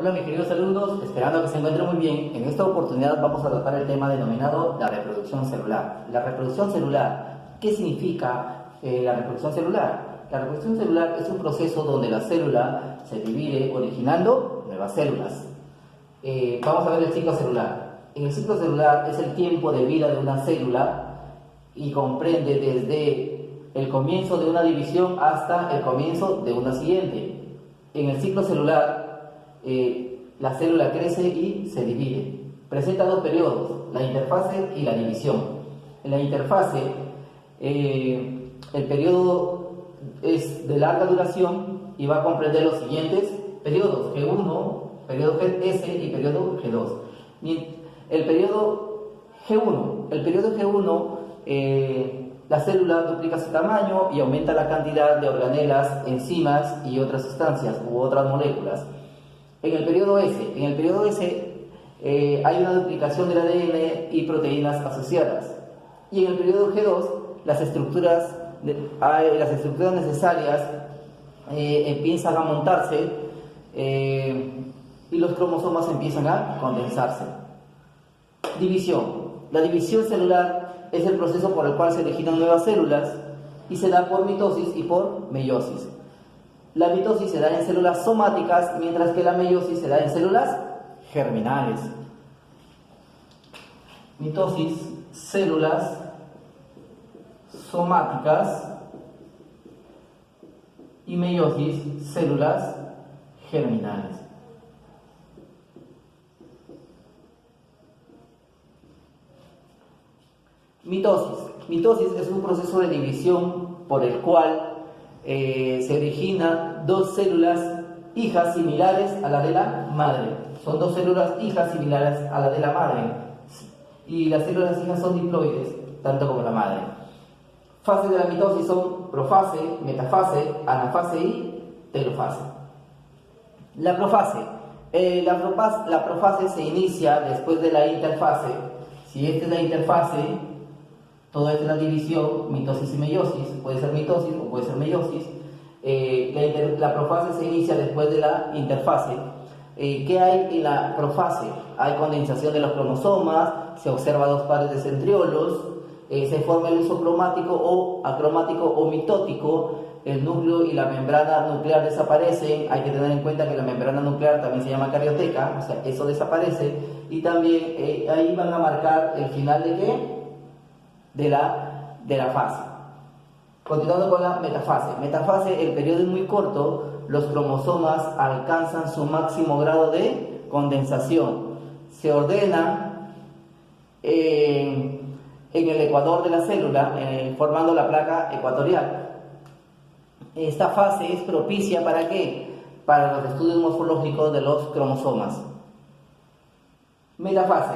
Hola mis queridos alumnos, esperando que se encuentren muy bien. En esta oportunidad vamos a tratar el tema denominado la reproducción celular. La reproducción celular, ¿qué significa la reproducción celular? La reproducción celular es un proceso donde la célula se divide originando nuevas células. Vamos a ver el ciclo celular. En el ciclo celular es el tiempo de vida de una célula y comprende desde el comienzo de una división hasta el comienzo de una siguiente. En el ciclo celular la célula crece y se divide. Presenta dos periodos, la interfase y la división. En la interfase, el periodo es de larga duración y va a comprender los siguientes periodos: G1, periodo S y periodo G2. El periodo G1, la célula duplica su tamaño y aumenta la cantidad de organelas, enzimas y otras sustancias u otras moléculas. En el periodo S hay una duplicación del ADN y proteínas asociadas. Y en el periodo G2 las estructuras necesarias empiezan a montarse y los cromosomas empiezan a condensarse. División. La división celular es el proceso por el cual se originan nuevas células y se da por mitosis y por meiosis. La mitosis se da en células somáticas, mientras que la meiosis se da en células germinales. Mitosis, células somáticas, y meiosis, células germinales. Mitosis es un proceso de división por el cual se originan dos células hijas similares a la de la madre. Son dos células hijas similares a la de la madre. Y las células hijas son diploides, tanto como la madre. Fases de la mitosis son profase, metafase, anafase y telofase. La profase. La profase se inicia después de la interfase. Si esta es la interfase, toda esta es la división, mitosis y meiosis. Puede ser mitosis o puede ser meiosis. La profase se inicia después de la interfase. ¿Qué hay en la profase? Hay condensación de los cromosomas, se observa dos pares de centriolos, se forma el uso cromático o acromático o mitótico. El núcleo y la membrana nuclear desaparecen. Hay que tener en cuenta que la membrana nuclear también se llama carioteca, o sea, eso desaparece. Y también ahí van a marcar el final de ¿qué? De la fase. Continuando con la metafase. Metafase, el periodo es muy corto, los cromosomas alcanzan su máximo grado de condensación. Se ordena en el ecuador de la célula, formando la placa ecuatorial. Esta fase es propicia ¿para qué? Para los estudios morfológicos de los cromosomas. Metafase.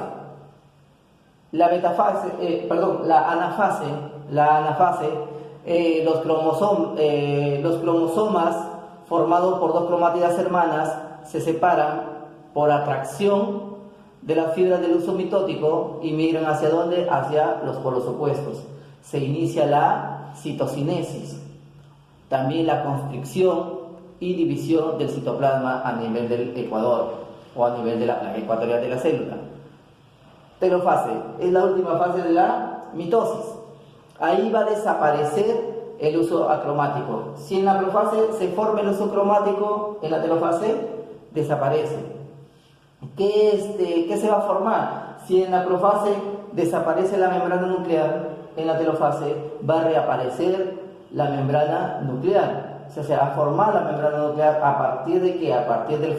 La anafase, los cromosomas formados por dos cromátidas hermanas se separan por atracción de las fibras del uso mitótico y migran ¿hacia dónde? Hacia los polos opuestos. Se inicia la citocinesis, también la constricción y división del citoplasma a nivel del ecuador o a nivel de la placa ecuatorial de la célula. Telofase es la última fase de la mitosis. Ahí va a desaparecer el uso acromático. Si en la profase se forma el uso cromático, en la telofase desaparece. ¿Qué se va a formar? Si en la profase desaparece la membrana nuclear, en la telofase va a reaparecer la membrana nuclear. O sea, se va a formar la membrana nuclear ¿a partir de qué? A partir de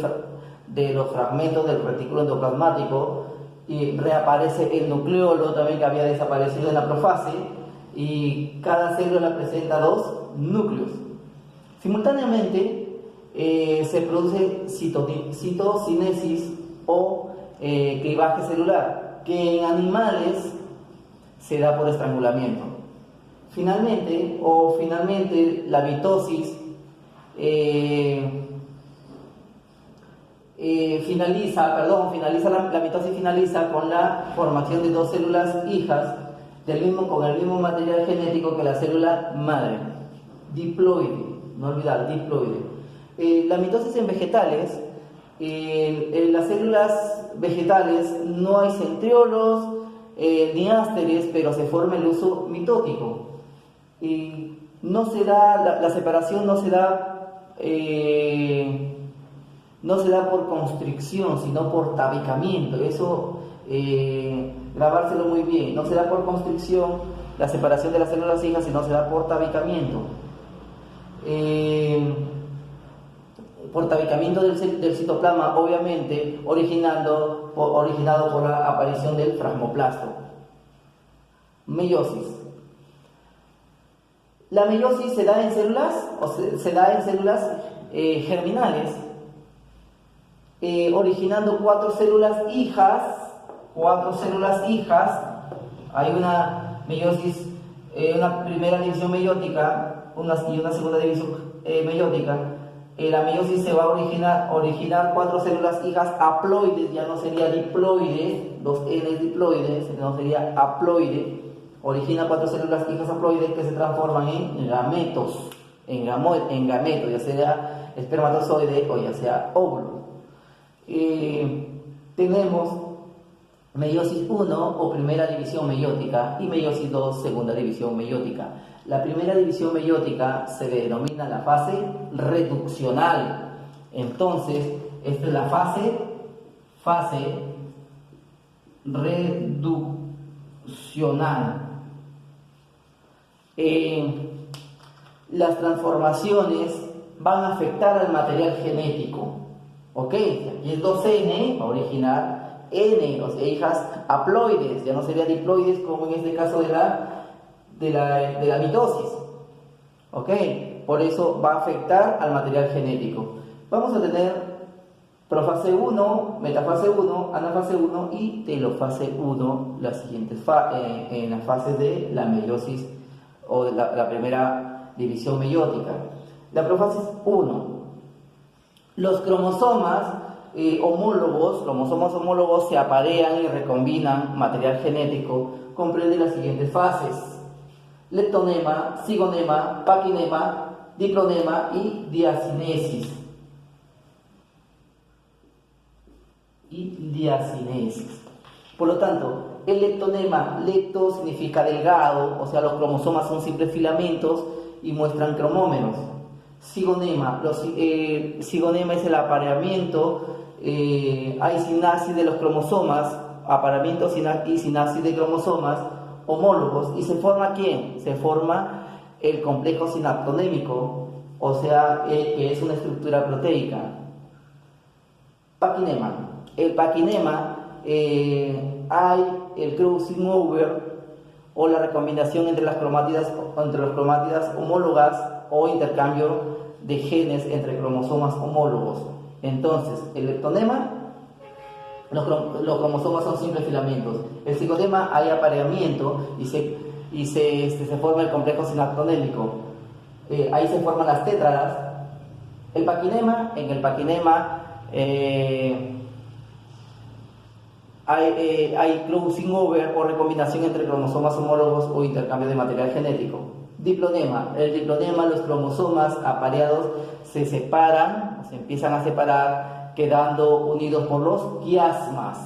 los fragmentos del retículo endoplasmático. Y reaparece el nucleolo también, que había desaparecido en la profase, y cada célula presenta dos núcleos. Simultáneamente se produce citocinesis o clivaje celular, que en animales se da por estrangulamiento. Finalmente la mitosis la mitosis finaliza con la formación de dos células hijas con el mismo material genético que la célula madre, diploide, no olvidar, diploide. La mitosis en vegetales En las células vegetales no hay centriolos ni ásteres, pero se forma el uso mitótico. Y no se da, la separación no se da por constricción, sino por tabicamiento. Eso, grabárselo muy bien. No se da por constricción la separación de las células hijas, sino se da por tabicamiento. Por tabicamiento del citoplasma, obviamente, originado por la aparición del frasmoplasto. Meiosis. La meiosis se da en células, se da en células germinales, originando cuatro células hijas. Hay una meiosis, una primera división meiótica y una segunda división meiótica. La meiosis se va a originar cuatro células hijas haploides, ya no sería diploides, dos N diploides, sino sería haploide. Origina cuatro células hijas haploides que se transforman en gametos, en gameto, ya sea espermatozoide o ya sea óvulo. Tenemos meiosis 1 o primera división meiótica y meiosis 2, segunda división meiótica. La primera división meiótica se denomina la fase reduccional. Entonces, esta es la fase reduccional. Las transformaciones van a afectar al material genético. ¿Ok? Aquí es 2N, va a originar N, o sea, hijas haploides, ya no sería diploides como en este caso de la mitosis. ¿Ok? Por eso va a afectar al material genético. Vamos a tener profase 1, metafase 1, anafase 1 y telofase 1, las siguientes en las fases de la meiosis o de la primera división meiótica. La profase 1. Los cromosomas homólogos se aparean y recombinan material genético. Comprende las siguientes fases: leptonema, cigonema, paquinema, diplonema y diacinesis. Por lo tanto, el leptonema, lepto significa delgado, o sea, los cromosomas son simples filamentos y muestran cromómeros. Cigonema, cigonema es el apareamiento, hay sinapsis de los cromosomas, apareamiento y sinapsis de cromosomas homólogos. ¿Y se forma quién? Se forma el complejo sinaptonémico, o sea, que es una estructura proteica. Paquinema. El paquinema, hay el crossing over o la recombinación entre las cromátidas homólogas o intercambio de genes entre cromosomas homólogos. Entonces, el leptonema, los cromosomas son simples filamentos. El cigonema, hay apareamiento y se forma el complejo sinaptonémico. Ahí se forman las tétradas. En el paquinema hay crossing over o recombinación entre cromosomas homólogos o intercambio de material genético. Diplonema. El diplonema, los cromosomas apareados se separan, se empiezan a separar, quedando unidos por los quiasmas.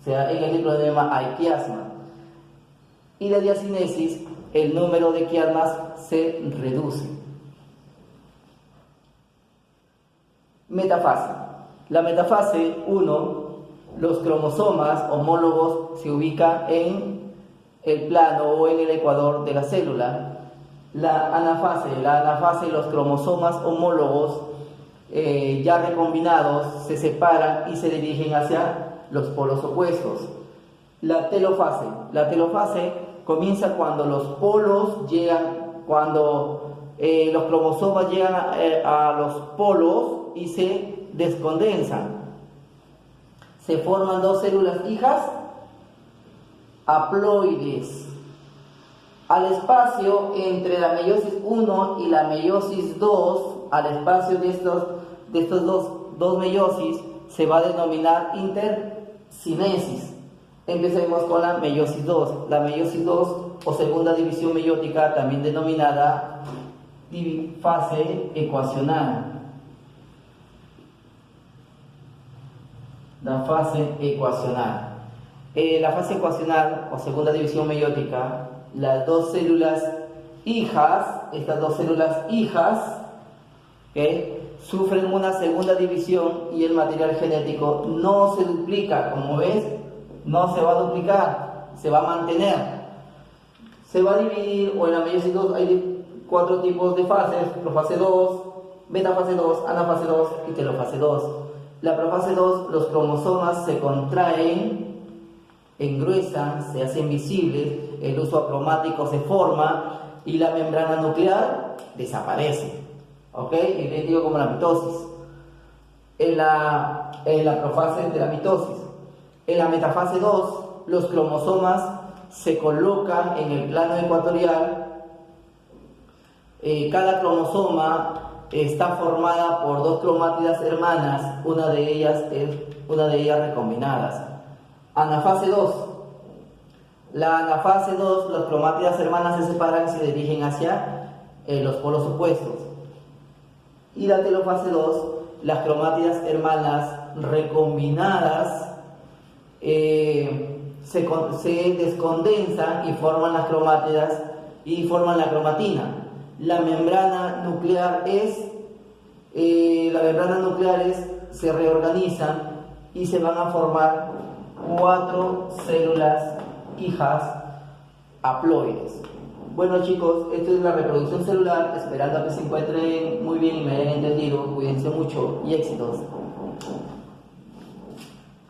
O sea, en el diplonema hay quiasma. Y la diacinesis, el número de quiasmas se reduce. Metafase. La metafase 1, los cromosomas homólogos se ubican en el plano o en el ecuador de la célula. La anafase, los cromosomas homólogos ya recombinados se separan y se dirigen hacia los polos opuestos. La telofase comienza cuando los polos llegan, cuando los cromosomas llegan a los polos y se descondensan. Se forman dos células hijas haploides. Al espacio entre la meiosis 1 y la meiosis 2, al espacio de estos dos meiosis, se va a denominar intercinesis. Empecemos con la meiosis 2. La meiosis 2 o segunda división meiótica, también denominada fase ecuacional. La fase ecuacional. La fase ecuacional o segunda división meiótica, las dos células hijas, estas dos células hijas, sufren una segunda división y el material genético no se duplica, como ves, no se va a duplicar, se va a mantener. Se va a dividir, o en la meiosis 2 hay 4 tipos de fases: profase 2, metafase 2, anafase 2 y telofase 2. La profase 2, los cromosomas se contraen, engruesan, se hacen visibles, el uso acromático se forma y la membrana nuclear desaparece, ¿ok? Idéntico como la mitosis. En la profase de la mitosis. En la metafase 2, los cromosomas se colocan en el plano ecuatorial. Cada cromosoma está formada por dos cromátidas hermanas, una de ellas recombinadas. Anafase 2. La anafase 2, las cromátidas hermanas se separan y se dirigen hacia los polos opuestos. Y la telofase 2, las cromátidas hermanas recombinadas se descondensan y forman las cromátidas y forman la cromatina. La membrana nuclear se reorganizan y se van a formar 4 células hijas haploides. Bueno, chicos, esto es la reproducción celular, esperando a que se encuentren muy bien y me hayan entendido. Cuídense mucho y éxitos.